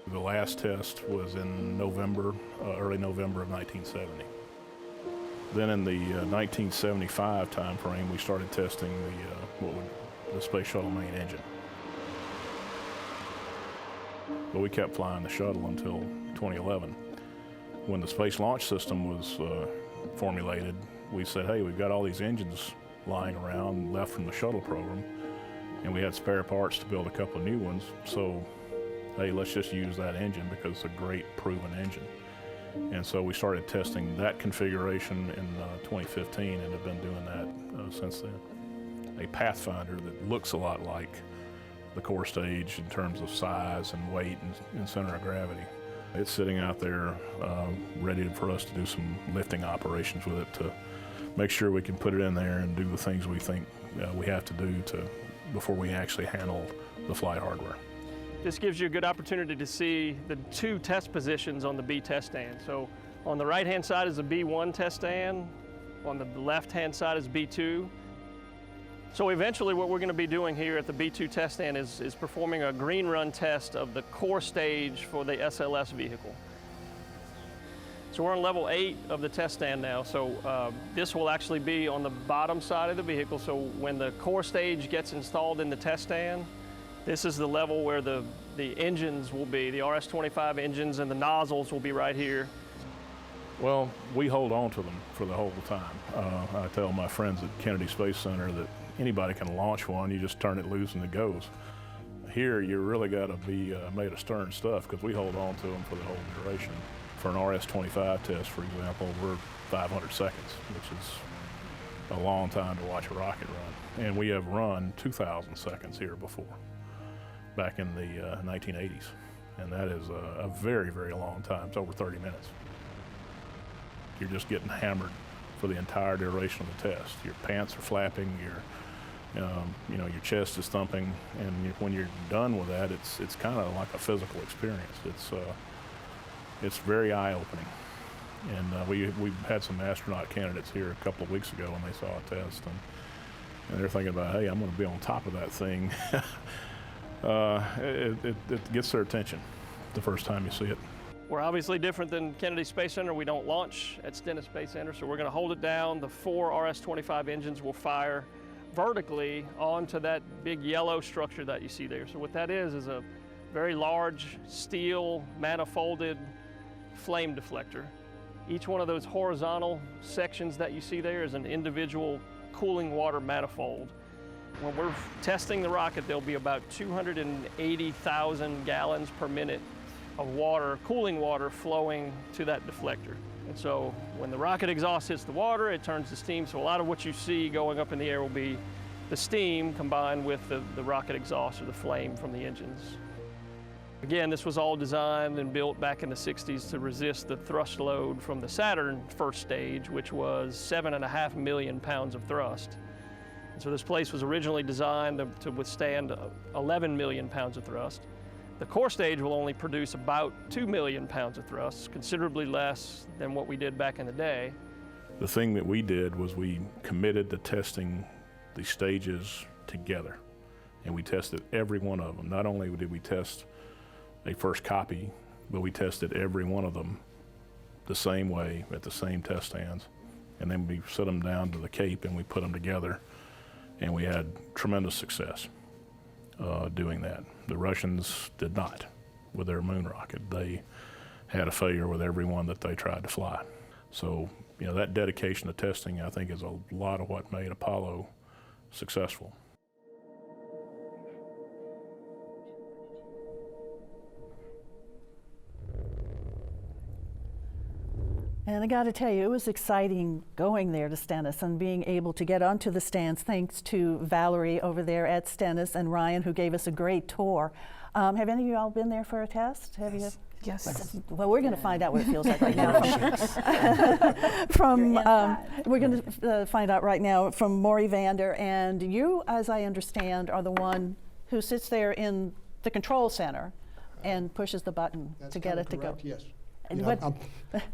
Speaker 3: The last test was in November, early November of 1970. Then in the 1975 time frame, we started testing the Space Shuttle main engine. But we kept flying the shuttle until 2011. When the Space Launch System was formulated, we said, hey, we've got all these engines lying around left from the shuttle program, and we had spare parts to build a couple of new ones, so hey, let's just use that engine because it's a great proven engine. And so we started testing that configuration in 2015 and have been doing that since then. A Pathfinder that looks a lot like the core stage in terms of size and weight and center of gravity. It's sitting out there ready for us to do some lifting operations with it to make sure we can put it in there and do the things we think we have to do before we actually handle the flight hardware.
Speaker 19: This gives you a good opportunity to see the two test positions on the B test stand. So on the right-hand side is the B1 test stand, on the left-hand side is B2. So eventually what we're going to be doing here at the B2 test stand is performing a green run test of the core stage for the SLS vehicle. So we're on level 8 of the test stand now, so this will actually be on the bottom side of the vehicle, so when the core stage gets installed in the test stand, this is the level where the engines will be, the RS-25 engines, and the nozzles will be right here.
Speaker 3: Well, we hold on to them for the whole time. I tell my friends at Kennedy Space Center that anybody can launch one, you just turn it loose and it goes. Here, you really got to be made of stern stuff because we hold on to them for the whole duration. For an RS-25 test, for example, we're 500 seconds, which is a long time to watch a rocket run. And we have run 2,000 seconds here before, back in the 1980s. And that is a very, very long time. It's over 30 minutes. You're just getting hammered for the entire duration of the test. Your pants are flapping, your chest is thumping, and when you're done with that, it's kind of like a physical experience. It's very eye-opening. And we've had some astronaut candidates here a couple of weeks ago when they saw a test, and they're thinking about, hey, I'm going to be on top of that thing. It gets their attention the first time you see it.
Speaker 19: We're obviously different than Kennedy Space Center. We don't launch at Stennis Space Center, so we're going to hold it down. The 4 RS-25 engines will fire vertically onto that big yellow structure that you see there. So what that is a very large steel manifolded flame deflector. Each one of those horizontal sections that you see there is an individual cooling water manifold. When we're testing the rocket, there'll be about 280,000 gallons per minute of water, cooling water, flowing to that deflector. And so when the rocket exhaust hits the water, it turns to steam. So a lot of what you see going up in the air will be the steam combined with the rocket exhaust or the flame from the engines. Again, this was all designed and built back in the 60s to resist the thrust load from the Saturn first stage, which was 7.5 million pounds of thrust. And so this place was originally designed to withstand 11 million pounds of thrust. The core stage will only produce about 2 million pounds of thrust, considerably less than what we did back in the day.
Speaker 3: The thing that we did was we committed to testing the stages together, and we tested every one of them. Not only did we test a first copy, but we tested every one of them the same way at the same test stands, and then we set them down to the Cape and we put them together, and we had tremendous success doing that. The Russians did not with their moon rocket. They had a failure with every one that they tried to fly. So, that dedication to testing, I think, is a lot of what made Apollo successful.
Speaker 5: And I got to tell you, it was exciting going there to Stennis and being able to get onto the stands thanks to Valerie over there at Stennis and Ryan, who gave us a great tour. Have any of you all been there for a test? Have you?
Speaker 8: Yes.
Speaker 5: Well, we're going to find out what it feels like right now. We're going to find out right now from Maury Vander, and you, as I understand, are the one who sits there in the control center and pushes the button to get it to go.
Speaker 20: Yes.
Speaker 5: And
Speaker 20: You
Speaker 5: what?
Speaker 20: know,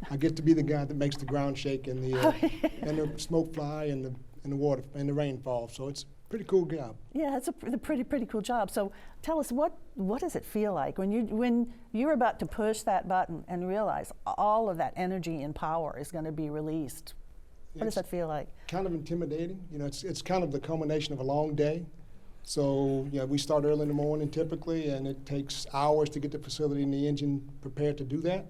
Speaker 20: I get to be the guy that makes the ground shake and the and the smoke fly and the water and the rain fall. So it's a pretty cool job.
Speaker 5: Yeah, it's a pretty cool job. So tell us, what does it feel like when you're about to push that button and realize all of that energy and power is going to be released? What does that feel like?
Speaker 20: Kind of intimidating. You know, it's kind of the culmination of a long day. So we start early in the morning typically, and it takes hours to get the facility and the engine prepared to do that.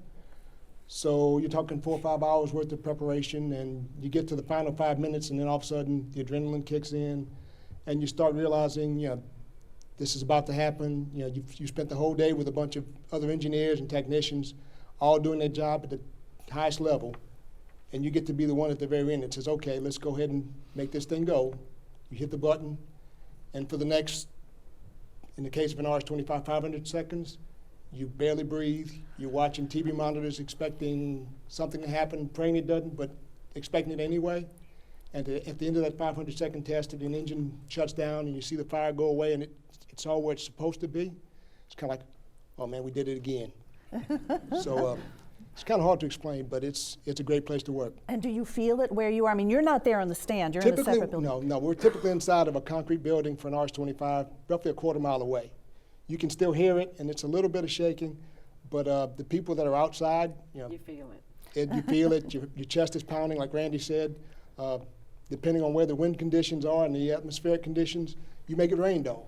Speaker 20: So you're talking 4 or 5 hours worth of preparation, and you get to the final 5 minutes, and then all of a sudden the adrenaline kicks in, and you start realizing, this is about to happen. You spent the whole day with a bunch of other engineers and technicians, all doing their job at the highest level, and you get to be the one at the very end that says, okay, let's go ahead and make this thing go. You hit the button, and for the next, in the case of an RS-25, 500 seconds, you barely breathe. You're watching TV monitors expecting something to happen, praying it doesn't, but expecting it anyway. And at the end of that 500-second test, if an engine shuts down and you see the fire go away and it's all where it's supposed to be, it's kind of like, oh man, we did it again. So it's kind of hard to explain, but it's a great place to work.
Speaker 5: And do you feel it where you are? I mean, you're not there on the stand. You're in a separate building.
Speaker 20: No, we're typically inside of a concrete building for an RS-25, roughly a quarter mile away. You can still hear it, and it's a little bit of shaking, but the people that are outside,
Speaker 9: you feel it.
Speaker 20: You feel it. Your chest is pounding, like Randy said. Depending on where the wind conditions are and the atmospheric conditions, you may get rained on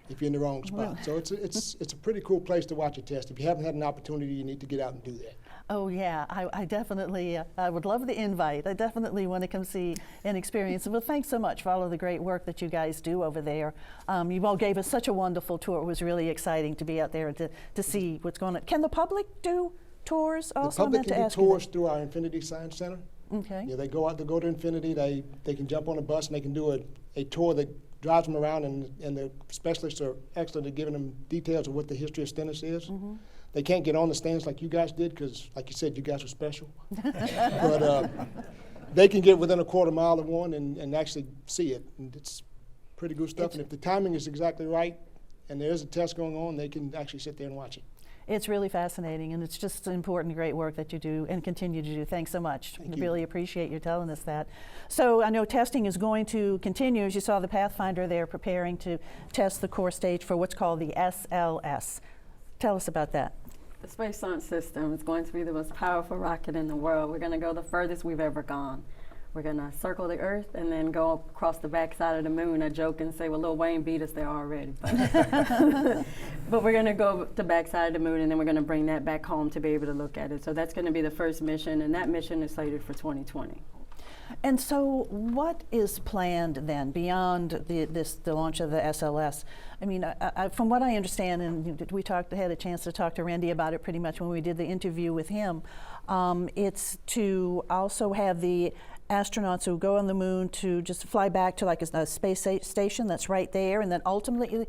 Speaker 20: if you're in the wrong spot. So it's a pretty cool place to watch a test. If you haven't had an opportunity, you need to get out and do that.
Speaker 5: Oh yeah, I definitely, I would love the invite. I definitely want to come see and experience it. Well, thanks so much for all of the great work that you guys do over there. You all gave us such a wonderful tour. It was really exciting to be out there and to see what's going on. Can the public do tours also?
Speaker 20: The public can do tours through our Infinity Science Center.
Speaker 5: Okay.
Speaker 20: They go out to go to Infinity. They can jump on a bus and they can do a tour that drives them around, and the specialists are excellent at giving them details of what the history of Stennis is. Mm-hmm. They can't get on the stands like you guys did because, like you said, you guys are special. But they can get within a quarter mile of one and actually see it. And it's pretty good stuff. And if the timing is exactly right and there is a test going on, they can actually sit there and watch it.
Speaker 5: It's really fascinating, and it's just important, great work that you do and continue to do. Thanks so much.
Speaker 20: Thank
Speaker 5: you. Really appreciate you telling us that. So I know testing is going to continue. As you saw the Pathfinder there preparing to test the core stage for what's called the SLS. Tell us about that.
Speaker 9: The Space Launch System is going to be the most powerful rocket in the world. We're going to go the furthest we've ever gone. We're going to circle the Earth and then go across the backside of the moon. I joke and say, well, Lil Wayne beat us there already. But we're going to go to the backside of the moon, and then we're going to bring that back home to be able to look at it. So that's going to be the first mission, and that mission is slated for 2020.
Speaker 5: And so what is planned then beyond the launch of the SLS? I mean, from what I understand, and we had a chance to talk to Randy about it pretty much when we did the interview with him, it's to also have the astronauts who go on the moon to just fly back to like a space station that's right there, and then ultimately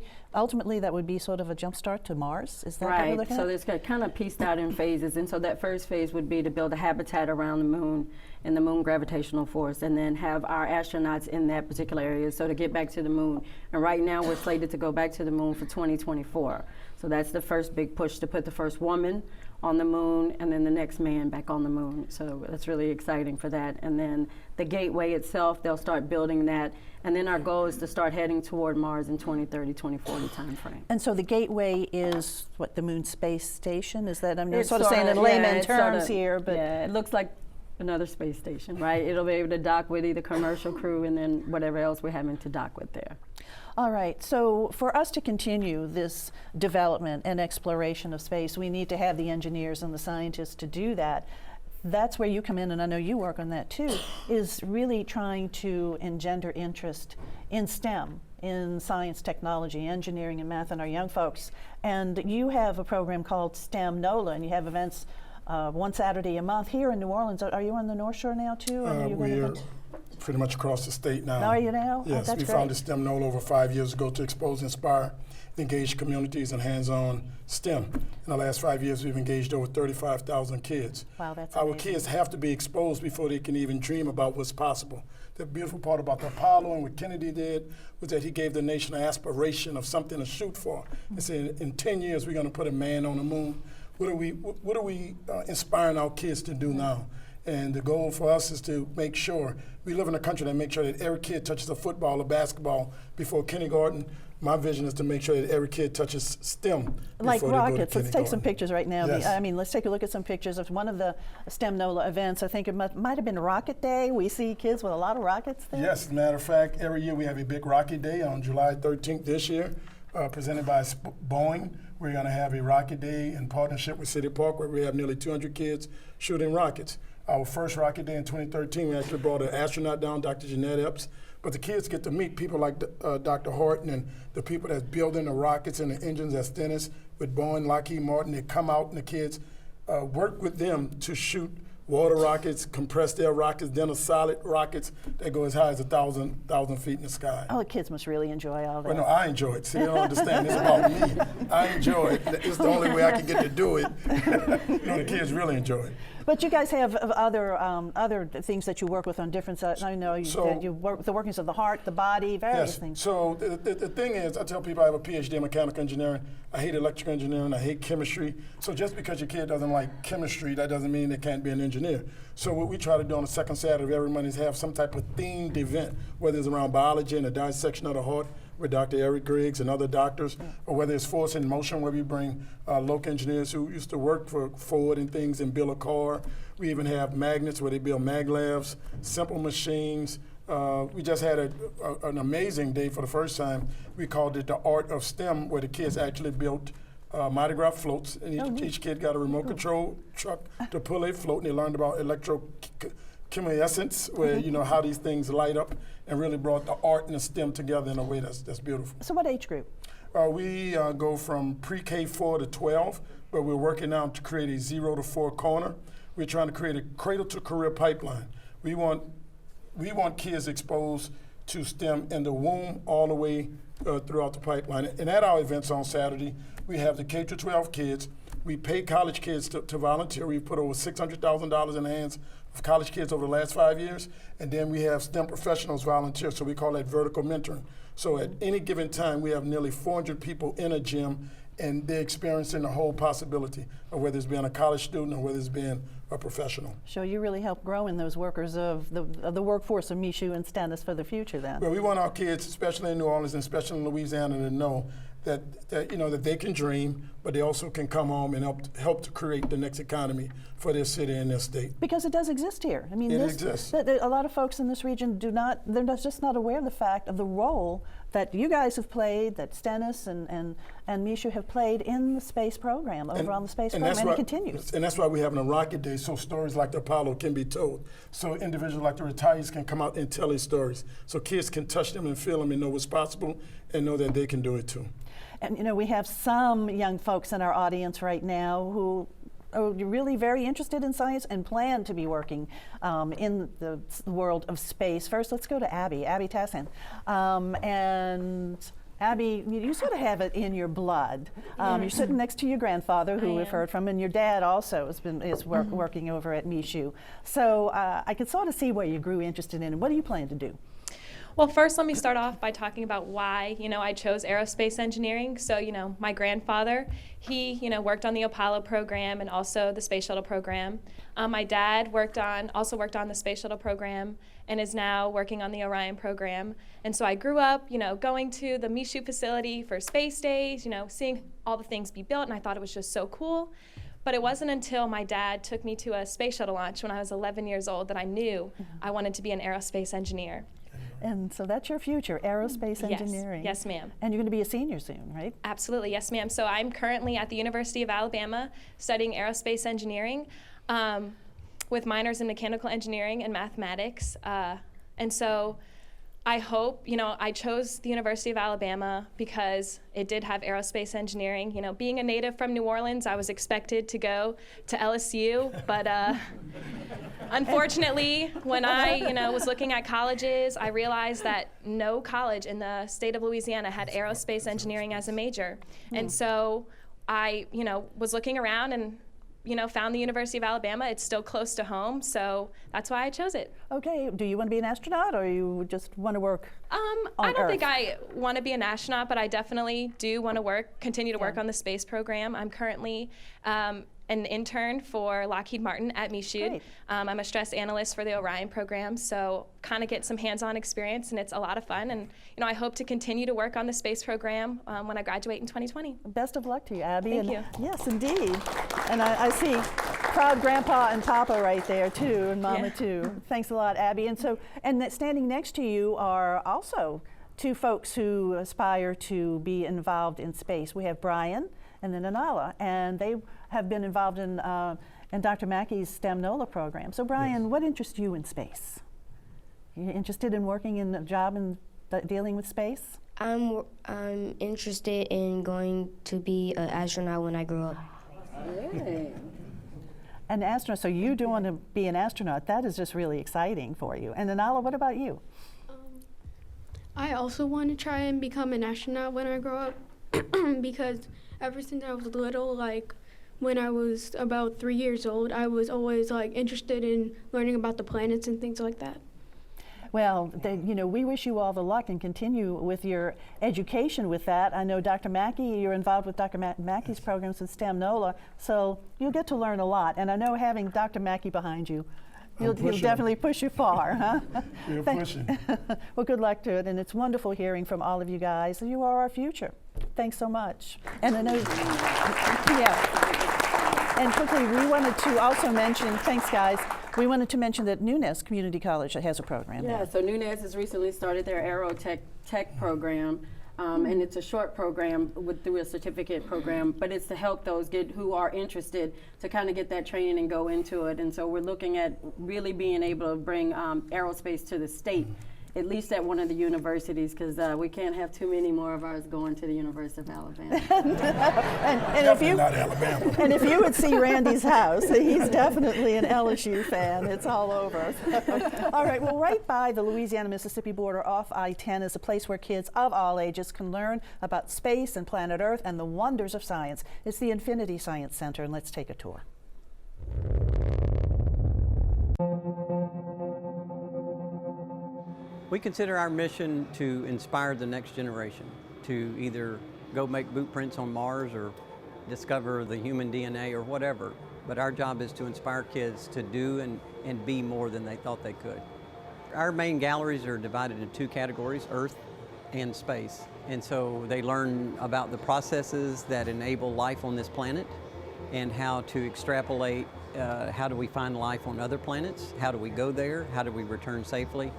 Speaker 5: that would be sort of a jump start to Mars. Is that what you're looking at?
Speaker 9: So it's kind of pieced out in phases, and so that first phase would be to build a habitat around the moon and the moon gravitational force, and then have our astronauts in that particular area, so to get back to the moon. And right now we're slated to go back to the moon for 2024. So that's the first big push, to put the first woman on the moon and then the next man back on the moon. So that's really exciting for that. And then the gateway itself, they'll start building that. And then our goal is to start heading toward Mars in 2030, 2040 timeframe.
Speaker 5: And so the gateway is what, the Moon Space Station? Is that, I'm sort of saying in layman terms here, but.
Speaker 9: Yeah, it looks like another space station, right? It'll be able to dock with either commercial crew and then whatever else we're having to dock with there.
Speaker 5: All right, so for us to continue this development and exploration of space, we need to have the engineers and the scientists to do that. That's where you come in, and I know you work on that too, is really trying to engender interest in STEM, in science, technology, engineering, and math in our young folks. And you have a program called STEM NOLA, and you have events one Saturday a month here in New Orleans. Are you on the North Shore now too?
Speaker 10: We are pretty much across the state now.
Speaker 5: Are you now?
Speaker 10: Yes,
Speaker 5: that's
Speaker 10: we
Speaker 5: great.
Speaker 10: founded STEM NOLA over 5 years ago to expose, inspire, engage communities in hands-on STEM. In the last 5 years, we've engaged over 35,000 kids.
Speaker 5: Wow, that's
Speaker 10: Our
Speaker 5: amazing.
Speaker 10: kids have to be exposed before they can even dream about what's possible. The beautiful part about the Apollo and what Kennedy did was that he gave the nation an aspiration of something to shoot for. He said, in 10 years, we're going to put a man on the moon. What are we inspiring our kids to do now? And the goal for us is to make sure, we live in a country that makes sure that every kid touches a football or basketball before kindergarten. My vision is to make sure that every kid touches STEM
Speaker 5: Like
Speaker 10: before they go to
Speaker 5: rockets. Let's take some
Speaker 10: kindergarten.
Speaker 5: pictures right now.
Speaker 10: Yes.
Speaker 5: I mean, let's take a look at some pictures of one of the STEM NOLA events. I think it might have been Rocket Day. We see kids with a lot of rockets there.
Speaker 10: Yes, as a matter of fact, every year we have a big Rocket Day on July 13th this year, presented by Boeing. We're going to have a Rocket Day in partnership with City Park, where we have nearly 200 kids shooting rockets. Our first Rocket Day in 2013, we actually brought an astronaut down, Dr. Jeanette Epps. But the kids get to meet people like Dr. Horton and the people that's building the rockets and the engines at Stennis with Boeing, Lockheed Martin. They come out and the kids work with them to shoot water rockets, compressed air rockets, then a solid rockets that go as high as 1,000 feet in the sky.
Speaker 5: Oh, the kids must really enjoy all that.
Speaker 10: Well, no, I enjoy it. See, they don't understand. It's about me. I enjoy it. It's the only way I can get to do it. The kids really enjoy it.
Speaker 5: But you guys have other things that you work with on different sides. I know you work with the workings of the heart, the body, various things.
Speaker 10: So the thing is, I tell people I have a PhD in mechanical engineering. I hate electrical engineering. I hate chemistry. So just because your kid doesn't like chemistry, that doesn't mean they can't be an engineer. So what we try to do on the second Saturday of every month is have some type of themed event, whether it's around biology and a dissection of the heart with Dr. Eric Griggs and other doctors, or whether it's force in motion, where we bring local engineers who used to work for Ford and things and build a car. We even have magnets where they build maglevs, simple machines. We just had an amazing day for the first time. We called it the Art of STEM, where the kids actually built Mardi Gras floats, and each kid got a remote control truck to pull a float, and they learned about electrochemiluminescence, where you know how these things light up, and really brought the art and the STEM together in a way that's beautiful.
Speaker 5: So what age group?
Speaker 10: We go from pre-K 4 to 12, but we're working now to create a 0 to 4 corner. We're trying to create a cradle to career pipeline. We want kids exposed to STEM in the womb all the way throughout the pipeline. And at our events on Saturday, we have the K to 12 kids. We pay college kids to volunteer. We've put over $600,000 in the hands of college kids over the last 5 years. And then we have STEM professionals volunteer, so we call that vertical mentoring. So at any given time, we have nearly 400 people in a gym, and they're experiencing the whole possibility of whether it's being a college student or whether it's being a professional.
Speaker 5: So you really help grow in those workers of the workforce of Michoud and Stennis for the future then.
Speaker 10: Well, we want our kids, especially in New Orleans and especially in Louisiana, to know that they can dream, but they also can come home and help to create the next economy for their city and their state.
Speaker 5: Because it does exist here. I mean,
Speaker 10: it exists.
Speaker 5: A lot of folks in this region they're just not aware of the fact of the role that you guys have played, that Stennis and Michoud have played in the space program, on the space program, and it continues.
Speaker 10: And that's why we're having a Rocket Day, so stories like the Apollo can be told. So individuals like the retirees can come out and tell their stories. So kids can touch them and feel them and know what's possible and know that they can do it too.
Speaker 5: And we have some young folks in our audience right now who are really very interested in science and plan to be working in the world of space. First, let's go to Abby Tassin. And Abby, you sort of have it in your blood. You're sitting next to your grandfather, who we've heard from, and your dad also is working over at Michoud. So I could sort of see where you grew interested in it. What do you plan to do?
Speaker 21: Well, first let me start off by talking about why, I chose aerospace engineering. So, my grandfather, he, worked on the Apollo program and also the space shuttle program. My dad also worked on the space shuttle program and is now working on the Orion program. And so I grew up, going to the Michoud facility for space days, seeing all the things be built, and I thought it was just so cool. But it wasn't until my dad took me to a space shuttle launch when I was 11 years old that I knew I wanted to be an aerospace engineer.
Speaker 5: And so that's your future, aerospace engineering.
Speaker 21: Yes, ma'am.
Speaker 5: And you're going to be a senior soon, right?
Speaker 21: Absolutely, yes, ma'am. So I'm currently at the University of Alabama studying aerospace engineering with minors in mechanical engineering and mathematics. And so I hope, I chose the University of Alabama because it did have aerospace engineering. Being a native from New Orleans, I was expected to go to LSU, but Unfortunately, when I was looking at colleges, I realized that no college in the state of Louisiana had aerospace engineering as a major. And so I was looking around and found the University of Alabama. It's still close to home, so that's why I chose it.
Speaker 5: Okay, do you want to be an astronaut, or you just want to work on
Speaker 21: I don't
Speaker 5: Earth?
Speaker 21: think I want to be an astronaut, but I definitely do want to continue to work on the space program. I'm currently an intern for Lockheed Martin at Michoud. I'm a stress analyst for the Orion program, so kind of get some hands-on experience, and it's a lot of fun. And I hope to continue to work on the space program when I graduate in 2020.
Speaker 5: Best of luck to you, Abby.
Speaker 21: Thank you.
Speaker 5: Yes, indeed. And I see proud Grandpa and Papa right there too, and Mama too. Thanks a lot, Abby. And standing next to you are also two folks who aspire to be involved in space. We have Brian and then Anala, and they have been involved in Dr. Mackie's STEM NOLA program. So Brian, what interests you in space? Are you interested in working in a job in dealing with space?
Speaker 1: I'm interested in going to be an astronaut when I grow up.
Speaker 5: An astronaut, so you do want to be an astronaut. That is just really exciting for you. And Anala, what about you?
Speaker 22: I also want to try and become an astronaut when I grow up because ever since I was little, like when I was about 3 years old, I was always interested in learning about the planets and things like that.
Speaker 5: Well, we wish you all the luck and continue with your education with that. I know Dr. Mackie, you're involved with Dr. Mackie's programs in STEM NOLA, so you'll get to learn a lot. And I know having Dr. Mackie behind you, he'll definitely push you far, huh?
Speaker 10: We're pushing.
Speaker 5: Well, good luck to it, and it's wonderful hearing from all of you guys. You are our future. Thanks so much. And I know, and quickly, we wanted to also mention, thanks guys, we wanted to mention that Nunez Community College has a program
Speaker 9: Yeah,
Speaker 5: there.
Speaker 9: so Nunez has recently started their Aerotech program, and it's a short program through a certificate program, but it's to help those who are interested to kind of get that training and go into it. And so we're looking at really being able to bring aerospace to the state, at least at one of the universities, because we can't have too many more of ours going to the University of Alabama.
Speaker 5: and if you would see Randy's house, he's definitely an LSU fan. It's all over. All right, well, right by the Louisiana-Mississippi border off I-10 is a place where kids of all ages can learn about space and planet Earth and the wonders of science. It's the Infinity Science Center, and let's take a tour.
Speaker 23: We consider our mission to inspire the next generation to either go make boot prints on Mars or discover the human DNA or whatever. But our job is to inspire kids to do and be more than they thought they could. Our main galleries are divided into two categories, Earth and space. And so they learn about the processes that enable life on this planet and how to extrapolate how do we find life on other planets, how do we go there, how do we return safely.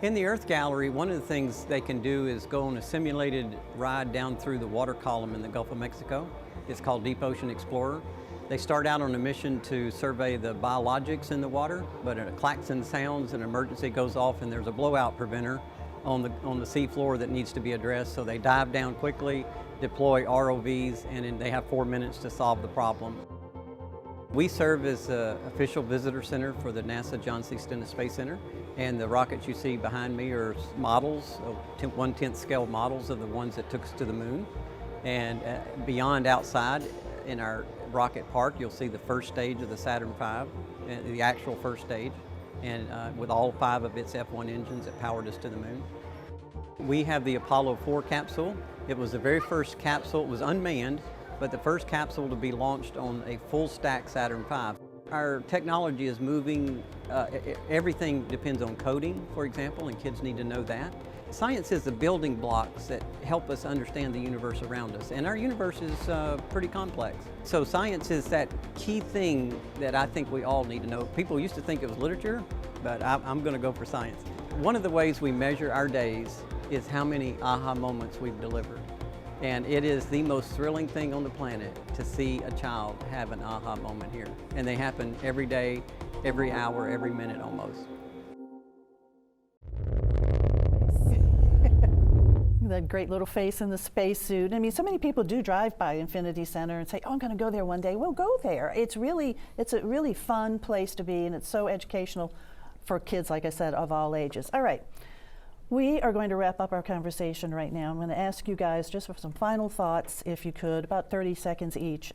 Speaker 23: In the Earth Gallery, one of the things they can do is go on a simulated ride down through the water column in the Gulf of Mexico. It's called Deep Ocean Explorer. They start out on a mission to survey the biologics in the water, but a klaxon sounds, an emergency goes off, and there's a blowout preventer on the seafloor that needs to be addressed. So they dive down quickly, deploy ROVs, and then they have 4 minutes to solve the problem. We serve as an official visitor center for the NASA John C. Stennis Space Center, and the rockets you see behind me are models, 1/10 scale models of the ones that took us to the moon. And beyond outside in our rocket park, you'll see the first stage of the Saturn V, the actual first stage, and with all 5 of its F1 engines that powered us to the moon. We have the Apollo 4 capsule. It was the very first capsule. It was unmanned, but the first capsule to be launched on a full stack Saturn V. Our technology is moving, everything depends on coding, for example, and kids need to know that. Science is the building blocks that help us understand the universe around us, and our universe is pretty complex. So science is that key thing that I think we all need to know. People used to think it was literature, but I'm going to go for science. One of the ways we measure our days is how many aha moments we've delivered. And it is the most thrilling thing on the planet to see a child have an aha moment here. And they happen every day, every hour, every minute almost.
Speaker 5: that great little face in the spacesuit. I mean, so many people do drive by Infinity Center and say, oh, I'm going to go there one day. Well, go there. It's a really fun place to be, and it's so educational for kids, like I said, of all ages. All right. We are going to wrap up our conversation right now. I'm going to ask you guys just for some final thoughts, if you could, about 30 seconds each.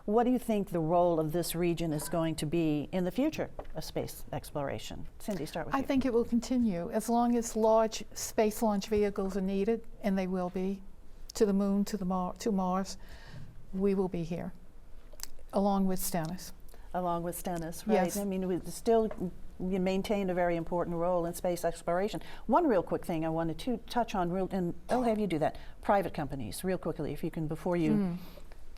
Speaker 5: What do you think the role of this region is going to be in the future of space exploration? Cindy, start with you.
Speaker 8: I think it will continue as long as large space launch vehicles are needed, and they will be, to the moon, to Mars. We will be here, along with Stennis. Along with Stennis, right?
Speaker 5: Yes. I mean, we maintain a very important role in space exploration. One real quick thing I wanted to touch on, and I'll have you do that. Private companies, real quickly, if you can, before you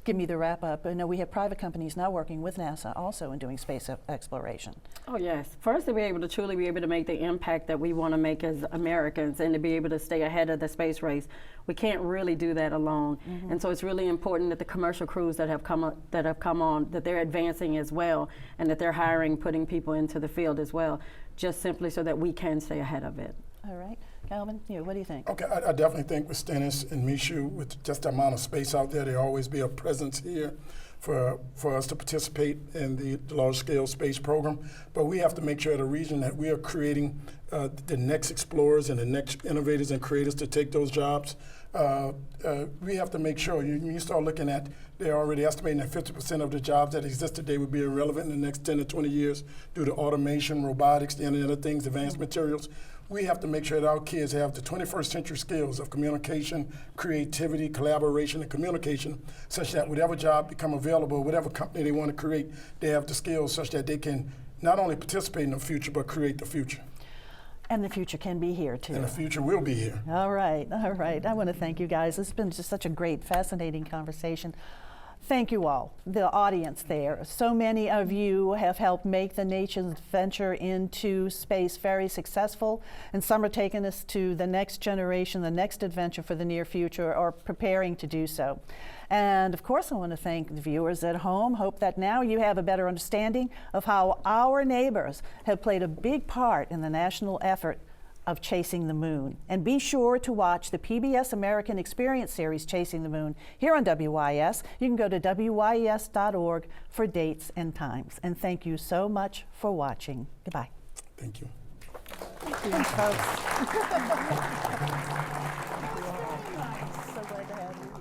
Speaker 5: give me the wrap up. I know we have private companies now working with NASA also in doing space exploration.
Speaker 9: Oh yes. First, to be able to truly be able to make the impact that we want to make as Americans, and to be able to stay ahead of the space race, we can't really do that alone. And so it's really important that the commercial crews that have come on, that they're advancing as well, and that they're hiring, putting people into the field as well, just simply so that we can stay ahead of it.
Speaker 5: All right. Calvin, what do you think?
Speaker 10: Okay, I definitely think with Stennis and Michoud, with just the amount of space out there, there'll always be a presence here for us to participate in the large-scale space program. But we have to make sure as a region that we are creating the next explorers and the next innovators and creators to take those jobs. We have to make sure, when you start looking at, they're already estimating that 50% of the jobs that exist today will be irrelevant in the next 10 to 20 years due to automation, robotics, the Internet of Things, advanced materials. We have to make sure that our kids have the 21st century skills of communication, creativity, collaboration, and communication, such that whatever job become available, whatever company they want to create, they have the skills such that they can not only participate in the future, but create the future.
Speaker 5: And the future can be here, too.
Speaker 10: And the future will be here.
Speaker 5: All right, all right. I want to thank you guys. It's been just such a great, fascinating conversation. Thank you all, the audience there. So many of you have helped make the nation's venture into space very successful, and some are taking us to the next generation, the next adventure for the near future, or preparing to do so. And of course, I want to thank the viewers at home. Hope that now you have a better understanding of how our neighbors have played a big part in the national effort of Chasing the Moon. And be sure to watch the PBS American Experience series Chasing the Moon here on WYES. You can go to WYES.org for dates and times. And thank you so much for watching. Goodbye.
Speaker 10: Thank you.
Speaker 5: Thank you, folks. So glad to have you.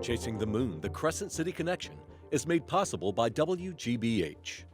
Speaker 2: Chasing the Moon, the Crescent City Connection, is made possible by WGBH.